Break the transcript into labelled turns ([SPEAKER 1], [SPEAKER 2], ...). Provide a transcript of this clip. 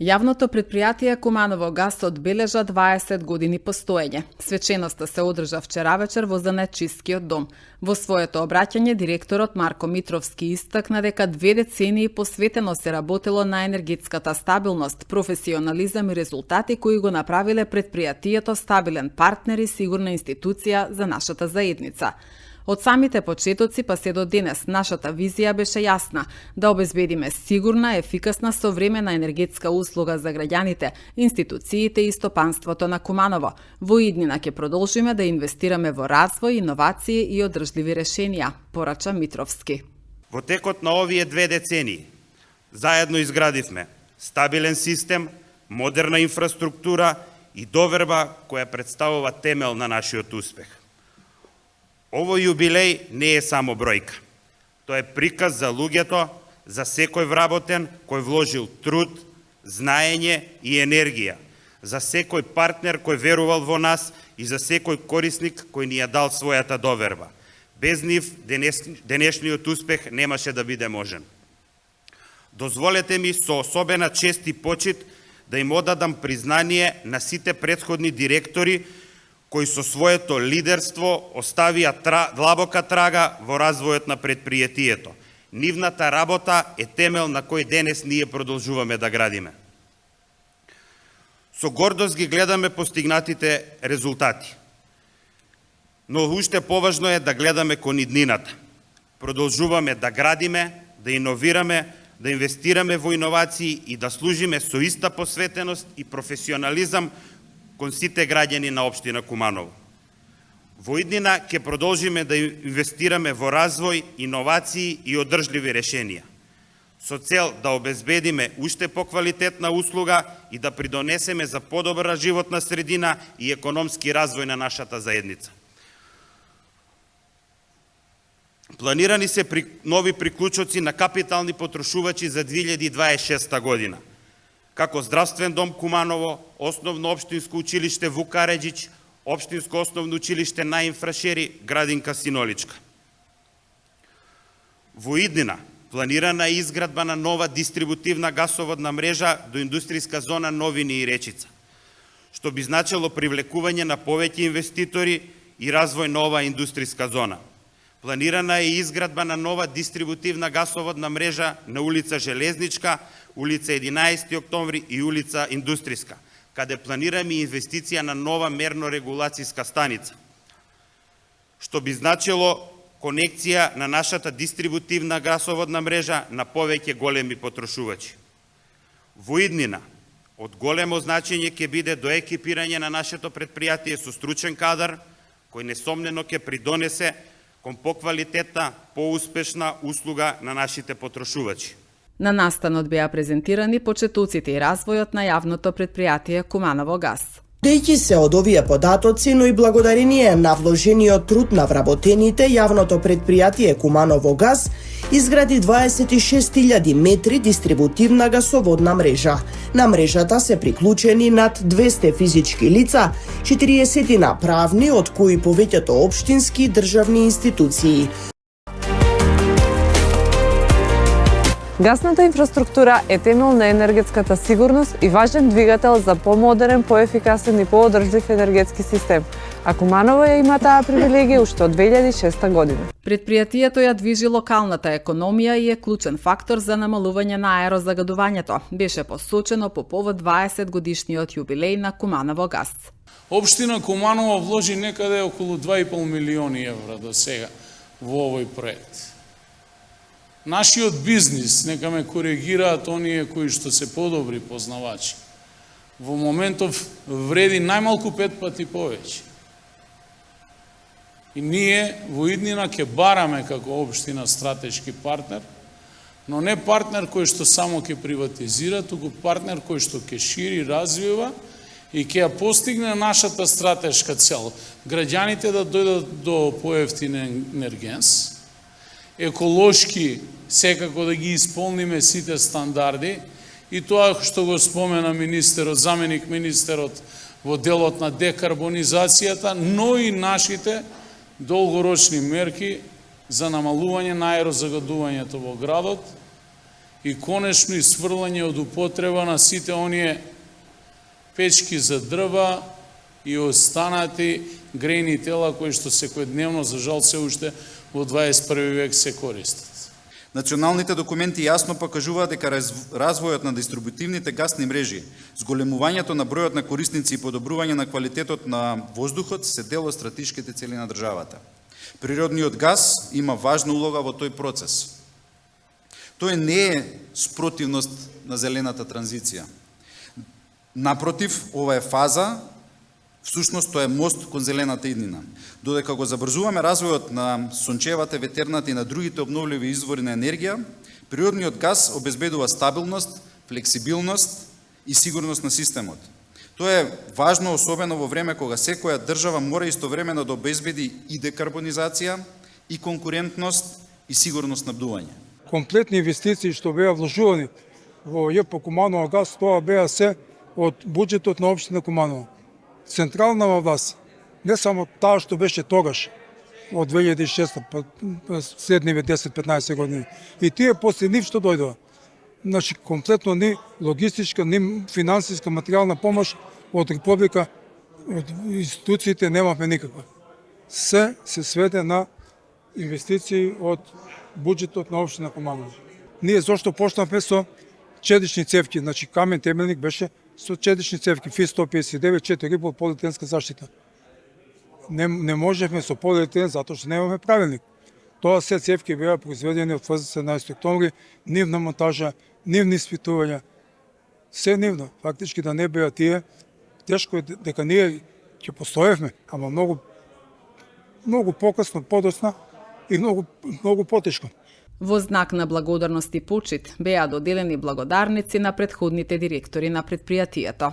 [SPEAKER 1] Јавното предпријатие Куманово газ одбележа 20 години постоење. Свеченоста се одржа вчера вечер во Занечискиот дом. Во своето обраќање директорот Марко Митровски истакна дека 2 децении посветено се работело на енергетската стабилност, професионализам и резултати кои го направиле предпријатието стабилен партнер и сигурна институција за нашата заедница. Од самите почетоци па се до денес нашата визија беше јасна да обезбедиме сигурна, ефикасна, современа енергетска услуга за граѓаните, институциите и стопанството на Куманово. Во иднина ќе продолжиме да инвестираме во развој, иновации и одржливи решенија, порача Митровски.
[SPEAKER 2] Во текот на овие 2 децении заедно изградивме стабилен систем, модерна инфраструктура и доверба која представува темел на нашиот успех. Овој јубилеј не е само бројка. Тоа е приказ за луѓето, за секој вработен кој вложил труд, знаење и енергија, за секој партнер кој верувал во нас и за секој корисник кој ни ја дал својата доверба. Без нив денешниот успех немаше да биде можен. Дозволете ми со особена чест и почит да им одадам признание на сите претходни директори кои со своето лидерство оставија длабока трага во развојот на предпријатието. Нивната работа е темел на кој денес ние продолжуваме да градиме. Со гордост ги гледаме постигнатите резултати. Но уште поважно е да гледаме кон иднината. Продолжуваме да градиме, да иновираме, да инвестираме во иновации и да служиме со иста посветеност и професионализам кон сите граѓани на општина Куманово. Во иднина ќе продолжиме да инвестираме во развој, иновации и одржливи решенија, со цел да обезбедиме уште поквалитетна услуга и да придонесеме за подобра животна средина и економски развој на нашата заедница. Планирани се нови приклучоци на капитални потрошувачи за 2026 година, како Здравствен дом Куманово, Основно општинско училиште Вук Караџиќ, Општинско основно училиште Наим Фрашери, Градинка Синоличка. Во иднина планирана е изградба на нова дистрибутивна гасоводна мрежа до индустријска зона Новини и Речица, што би значило привлекување на повеќе инвеститори и развој на оваа индустријска зона. Планирана е изградба на нова дистрибутивна гасоводна мрежа на улица Железничка, улица 11 октомври и улица Индустријска, каде планираме инвестиција на нова мерно-регулацијска станица, што би значило конекција на нашата дистрибутивна гасоводна мрежа на повеќе големи потрошувачи. Во иднина, од големо значење ќе биде до екипирање на нашето предпријатие со стручен кадар, кој несомнено ќе придонесе кон поквалитетна, поуспешна услуга на нашите потрошувачи.
[SPEAKER 1] На настанот беа презентирани почетоците и развојот на јавното предпријатие Куманово газ.
[SPEAKER 3] Дејќи се од овие податоци, но и благодарение на вложениот труд на вработените, јавното предпријатие Куманово газ изгради 26.000 метри дистрибутивна гасоводна мрежа. На мрежата се приклучени над 200 физички лица, 40 правни, од кои повеќето општински и државни институции.
[SPEAKER 4] Гасната инфраструктура е темел на енергетската сигурност и важен двигател за помодерен, поефикасен и поодржлив енергетски систем. А Куманово ја има таа привилегија уште од 2006 година.
[SPEAKER 1] Предпријатието ја движи локалната економија и е клучен фактор за намалување на аерозагадувањето. Беше посочено по повод 20 годишниот јубилеј на Куманово газ.
[SPEAKER 5] Општина Куманово вложи некаде околу 2,5 милиони евра до сега во овој проект. Нашиот бизнис, нека ме коригираат оние кои што се подобри познавачи, во моментов вреди најмалку 5 пати повеќе. И ние во иднина ќе бараме како општина стратешки партнер, но не партнер кој што само ќе приватизира, туку партнер кој што ќе шири, развива и ќе ја постигне нашата стратешка цел. Граѓаните да дојдат до поевтин енергенс, еколошки секако да ги исполниме сите стандарди и тоа што го спомена министерот, заменик министерот во делот на декарбонизацијата, но и нашите долгорочни мерки за намалување на аерозагадувањето во градот и конечно исфрлање од употреба на сите оние печки за дрва и останати грејни тела кои што секојдневно, за жал, се уште во 21 век се користат.
[SPEAKER 6] Националните документи јасно покажуваат дека развојот на дистрибутивните гасни мрежи, зголемувањето на бројот на корисници и подобрување на квалитетот на воздухот се дел од стратешките цели на државата. Природниот гас има важна улога во тој процес. Тој не е спротивност на зелената транзиција. Напротив, ова е фаза, всушност тоа е мост кон зелената иднина. Додека го забрзуваме развојот на сончевата, ветерната и на другите обновливи извори на енергија, природниот газ обезбедува стабилност, флексибилност и сигурност на системот. Тоа е важно особено во време кога секоја држава мора истовремено да обезбеди и декарбонизација, и конкурентност, и сигурност снабдување.
[SPEAKER 7] Комплетни инвестиции што беа вложувани во ЈП Куманово газ, тоа беа се од буџетот на општина Куманово. Централна власт, не само таа што беше тогаш, од 2006 па следниве 10-15 години. И тие после нив што дојдоа. Значи, комплетно ни логистичка, ни финансиска, материјална помош од Република, од институциите немавме никаква. Се сведе на инвестиции од буџетот на општина Куманово. Ние зошто почнавме со чедични цевки, значи камен темелник беше со чедични цевки, ФИ-159, 4,5 полиетиленска заштита. Не можевме со полиетилен затоа што немаме правилник. Тоа се цевки беа произведени од 17 октомври, нивна монтажа, нивни испитувања, се нивно. Фактички да не беа тие, тешко е дека ние ќе постоевме, ама многу покасно, подоцна и многу потешко.
[SPEAKER 1] Во знак на благодарност и почит беа доделени благодарници на претходните директори на предпријатието.